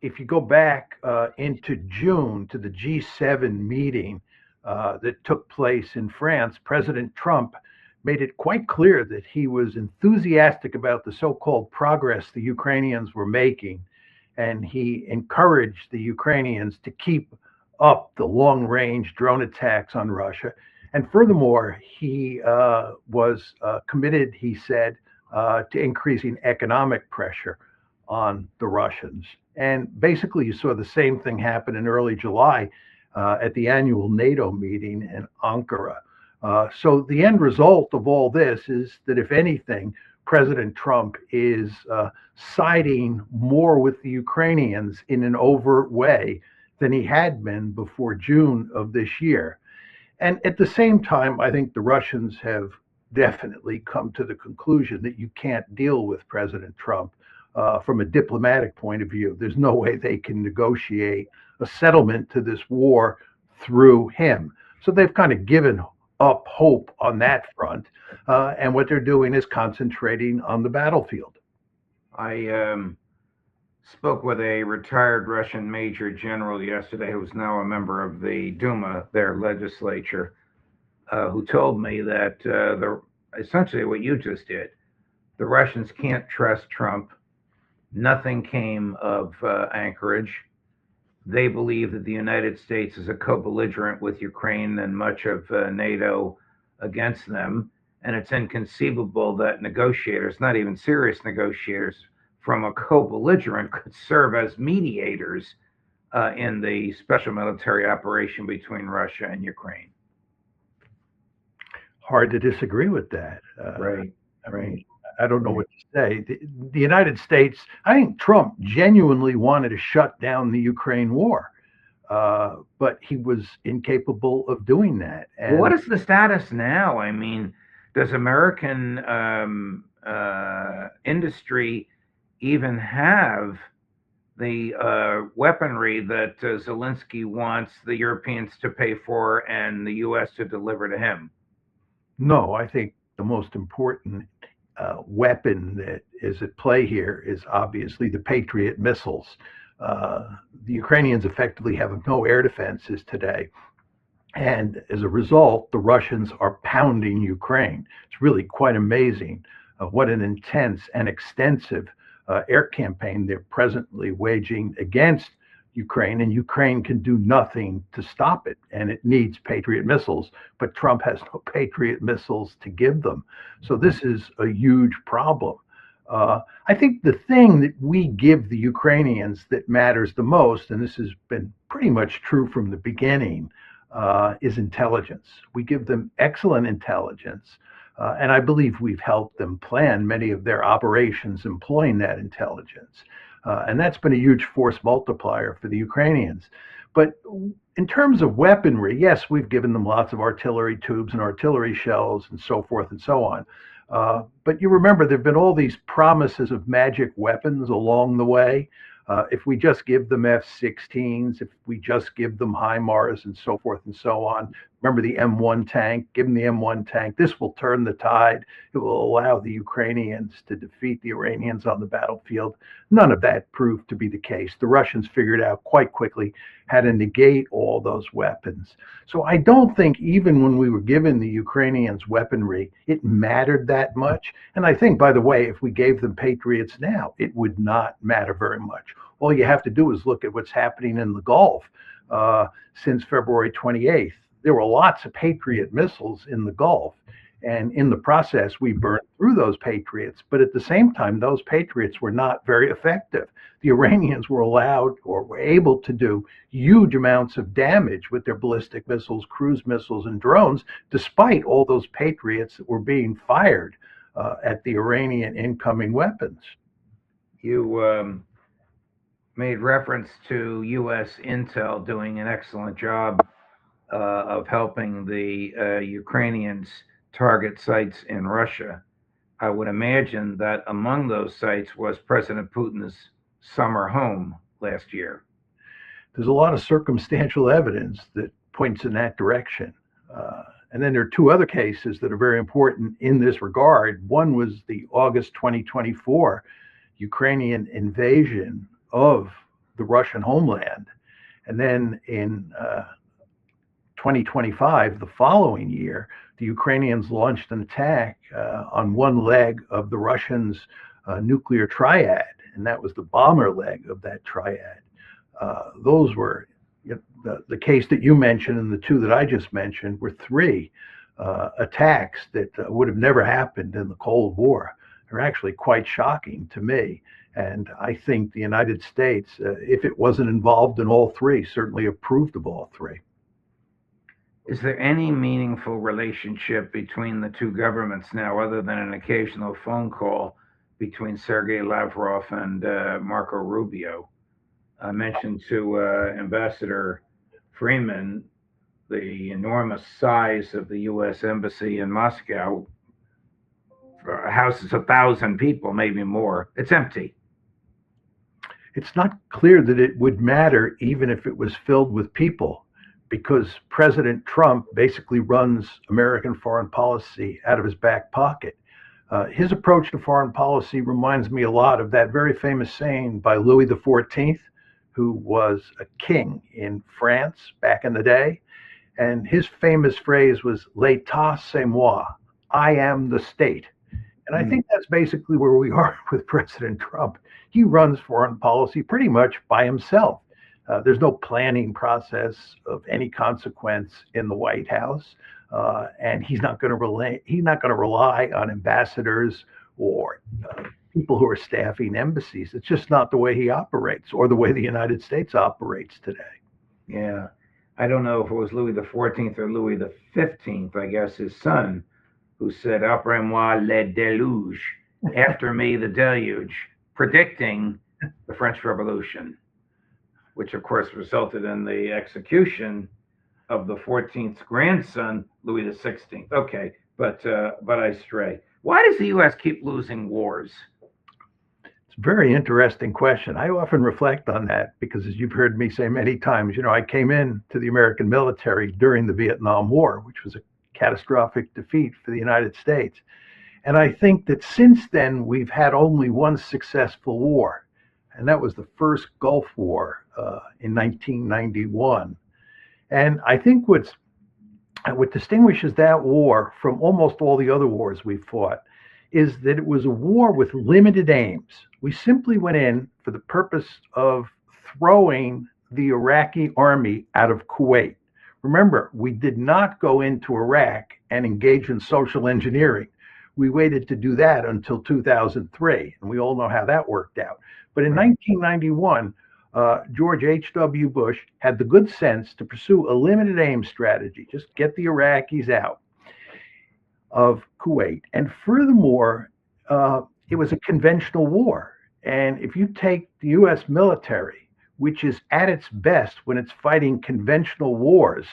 If you go back into June to the G7 meeting that took place in France, President Trump made it quite clear that he was enthusiastic about the so called progress the Ukrainians were making. And he encouraged the Ukrainians to keep up the long range drone attacks on Russia. And furthermore, he was committed, he said, to increasing economic pressure on the Russians. And basically, you saw the same thing happen in early July at the annual NATO meeting in Ankara. So the end result of all this is that, if anything, President Trump is siding more with the Ukrainians in an overt way than he had been before June of this year. And at the same time, I think the Russians have definitely come to the conclusion that you can't deal with President Trump from a diplomatic point of view. There's no way they can negotiate a settlement to this war through him. So they've kind of given up hope on that front. And what they're doing is concentrating on the battlefield. I spoke with a retired Russian major general yesterday who's now a member of the Duma, their legislature, who told me that essentially what you just did, the Russians can't trust Trump. Nothing came of Anchorage. They believe that the United States is a co-belligerent with Ukraine and much of NATO against them. And it's inconceivable that negotiators, not even serious negotiators, from a co-belligerent could serve as mediators in the special military operation between Russia and Ukraine. Hard to disagree with that. Right. I mean, I don't know what to say. The United States, I think Trump genuinely wanted to shut down the Ukraine war, but he was incapable of doing that. And what is the status now? I mean, does American industry even have the weaponry that Zelensky wants the Europeans to pay for and the U.S. to deliver to him? No, I think the most important weapon that is at play here is obviously the Patriot missiles. The Ukrainians effectively have no air defenses today. And as a result, the Russians are pounding Ukraine. It's really quite amazing what an intense and extensive air campaign they're presently waging against Ukraine, and Ukraine can do nothing to stop it. And it needs Patriot missiles, but Trump has no Patriot missiles to give them. So this is a huge problem. I think the thing that we give the Ukrainians that matters the most, and this has been pretty much true from the beginning, is intelligence. We give them excellent intelligence. And I believe we've helped them plan many of their operations employing that intelligence. And that's been a huge force multiplier for the Ukrainians. But in terms of weaponry, yes, we've given them lots of artillery tubes and artillery shells and so forth and so on. But you remember there have been all these promises of magic weapons along the way. If we just give them F-16s, if we just give them HIMARS and so forth and so on. Remember the M1 tank, give them the M1 tank. This will turn the tide. It will allow the Ukrainians to defeat the Iranians on the battlefield. None of that proved to be the case. The Russians figured out quite quickly how to negate all those weapons. So I don't think even when we were giving the Ukrainians weaponry, it mattered that much. And I think, by the way, if we gave them Patriots now, it would not matter very much. All you have to do is look at what's happening in the Gulf since February 28th. There were lots of Patriot missiles in the Gulf. And in the process, we burned through those Patriots. But at the same time, those Patriots were not very effective. The Iranians were allowed or were able to do huge amounts of damage with their ballistic missiles, cruise missiles, and drones, despite all those Patriots that were being fired at the Iranian incoming weapons. You made reference to U.S. intel doing an excellent job of helping the Ukrainians target sites in Russia. I would imagine that among those sites was President Putin's summer home last year. There's a lot of circumstantial evidence that points in that direction. And then there are two other cases that are very important in this regard. One was the August 2024 Ukrainian invasion of the Russian homeland. And then in 2025, the following year, the Ukrainians launched an attack on one leg of the Russians' nuclear triad, and that was the bomber leg of that triad. Those were the case that you mentioned, and the two that I just mentioned were three attacks that would have never happened in the Cold War. They're actually quite shocking to me. And I think the United States, if it wasn't involved in all three, certainly approved of all three. Is there any meaningful relationship between the two governments now, other than an occasional phone call between Sergei Lavrov and Marco Rubio? I mentioned to Ambassador Freeman the enormous size of the U.S. Embassy in Moscow. Houses 1,000 people, maybe more. It's empty. It's not clear that it would matter even if it was filled with people, because President Trump basically runs American foreign policy out of his back pocket. His approach to foreign policy reminds me a lot of that very famous saying by Louis XIV, who was a king in France back in the day. And his famous phrase was, "L'État, c'est moi," I am the state. And I think that's basically where we are with President Trump. He runs foreign policy pretty much by himself. There's no planning process of any consequence in the White House, and he's not going to rely on ambassadors or people who are staffing embassies. It's just not the way he operates, or the way the United States operates today. Yeah, I don't know if it was Louis XIV or Louis XV, I guess his son, who said, "Après moi le déluge," after me the deluge, predicting the French Revolution, which of course resulted in the execution of the 14th grandson, Louis XVI. Okay, but I stray. Why does the U.S. keep losing wars? It's a very interesting question. I often reflect on that because, as you've heard me say many times, I came in to the American military during the Vietnam War, which was a catastrophic defeat for the United States. And I think that since then, we've had only one successful war, and that was the first Gulf War in 1991. And I think what distinguishes that war from almost all the other wars we've fought is that it was a war with limited aims. We simply went in for the purpose of throwing the Iraqi army out of Kuwait. Remember, we did not go into Iraq and engage in social engineering. We waited to do that until 2003, and we all know how that worked out. But in 1991, George H.W. Bush had the good sense to pursue a limited aim strategy, just get the Iraqis out of Kuwait. And furthermore, it was a conventional war. And if you take the U.S. military, which is at its best when it's fighting conventional wars,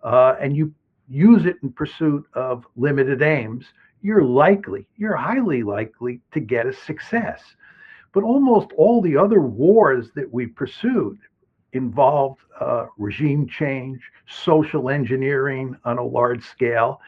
and you use it in pursuit of limited aims, you're highly likely to get a success. But almost all the other wars that we pursued involved regime change, social engineering on a large scale.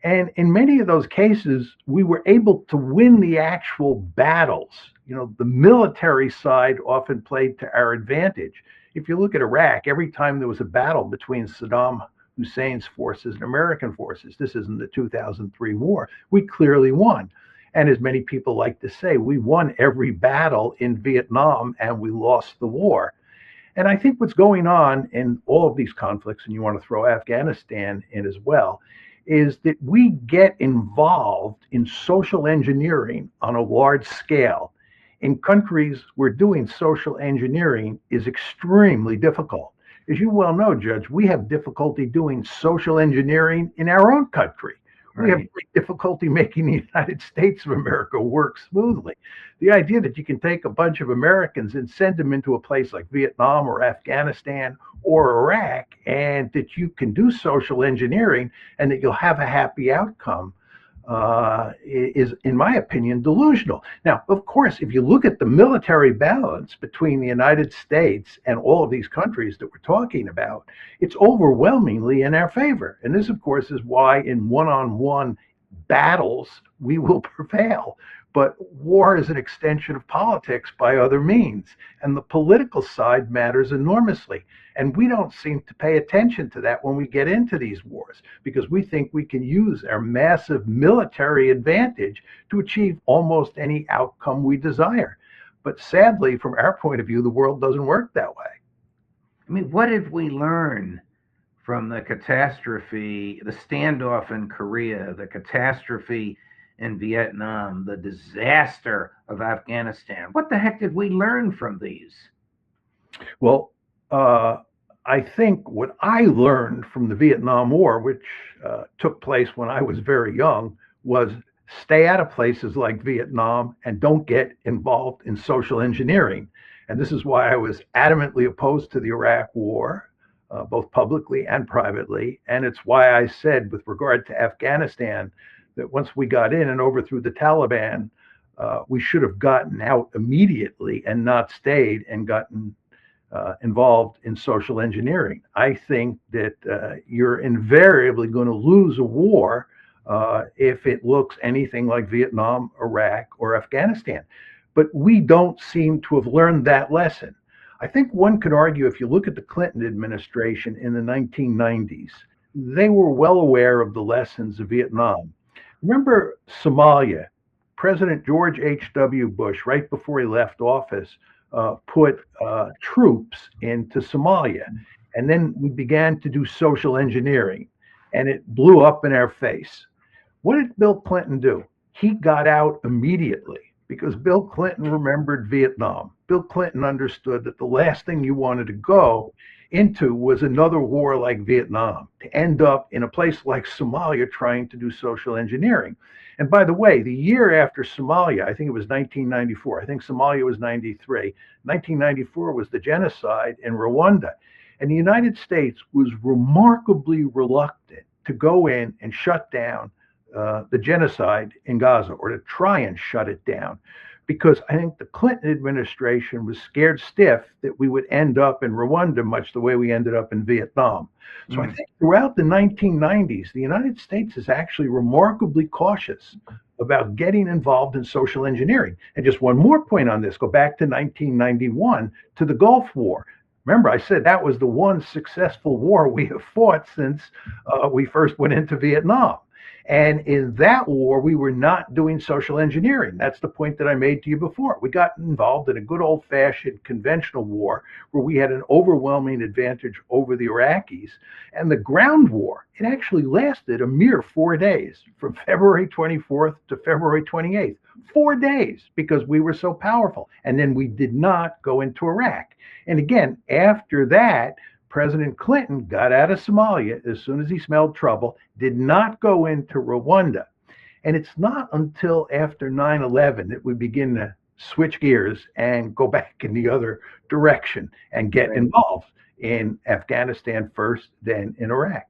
And in many of those cases, we were able to win the actual battles. The military side often played to our advantage. If you look at Iraq, every time there was a battle between Saddam Hussein's forces and American forces, this isn't the 2003 war, we clearly won. And as many people like to say, we won every battle in Vietnam and we lost the war. And I think what's going on in all of these conflicts, and you want to throw Afghanistan in as well, is that we get involved in social engineering on a large scale in countries where doing social engineering is extremely difficult. As you well know, Judge, we have difficulty doing social engineering in our own country. We have great difficulty making the United States of America work smoothly. The idea that you can take a bunch of Americans and send them into a place like Vietnam or Afghanistan or Iraq, and that you can do social engineering and that you'll have a happy outcome is, in my opinion, delusional. Now, of course, if you look at the military balance between the United States and all of these countries that we're talking about, it's overwhelmingly in our favor. And this, of course, is why in one-on-one battles we will prevail. but war is an extension of politics by other means, and the political side matters enormously. And we don't seem to pay attention to that when we get into these wars, because we think we can use our massive military advantage to achieve almost any outcome we desire. But sadly, from our point of view, the world doesn't work that way. I mean, what did we learn from the catastrophe, the standoff in Korea, the catastrophe in Vietnam, the disaster of Afghanistan? What the heck did we learn from these? Well, I think what I learned from the Vietnam War, which took place when I was very young, was stay out of places like Vietnam and don't get involved in social engineering. And this is why I was adamantly opposed to the Iraq War, both publicly and privately. And it's why I said, with regard to Afghanistan, that once we got in and overthrew the Taliban, we should have gotten out immediately and not stayed and gotten involved in social engineering. I think that you're invariably going to lose a war if it looks anything like Vietnam, Iraq, or Afghanistan. But we don't seem to have learned that lesson. I think one could argue, if you look at the Clinton administration in the 1990s, they were well aware of the lessons of Vietnam. Remember Somalia? President George H.W. Bush, right before he left office, put troops into Somalia. And then we began to do social engineering, and it blew up in our face. What did Bill Clinton do? He got out immediately because Bill Clinton remembered Vietnam. Bill Clinton understood that the last thing you wanted to go into was another war like Vietnam, to end up in a place like Somalia trying to do social engineering. And by the way, the year after Somalia, I think it was 1994, I think Somalia was 93, 1994 was the genocide in Rwanda. And the United States was remarkably reluctant to go in and shut down the genocide in Gaza, or to try and shut it down, because I think the Clinton administration was scared stiff that we would end up in Rwanda much the way we ended up in Vietnam. So I think throughout the 1990s, the United States is actually remarkably cautious about getting involved in social engineering. And just one more point on this, go back to 1991, to the Gulf War. Remember, I said that was the one successful war we have fought since we first went into Vietnam. And in that war, we were not doing social engineering. That's the point that I made to you before. We got involved in a good old-fashioned conventional war where we had an overwhelming advantage over the Iraqis. And the ground war, it actually lasted a mere 4 days, from February 24th to February 28th. 4 days, because we were so powerful. And then we did not go into Iraq. And again, after that, President Clinton got out of Somalia as soon as he smelled trouble, did not go into Rwanda. And it's not until after 9/11 that we begin to switch gears and go back in the other direction and get involved in Afghanistan first, then in Iraq.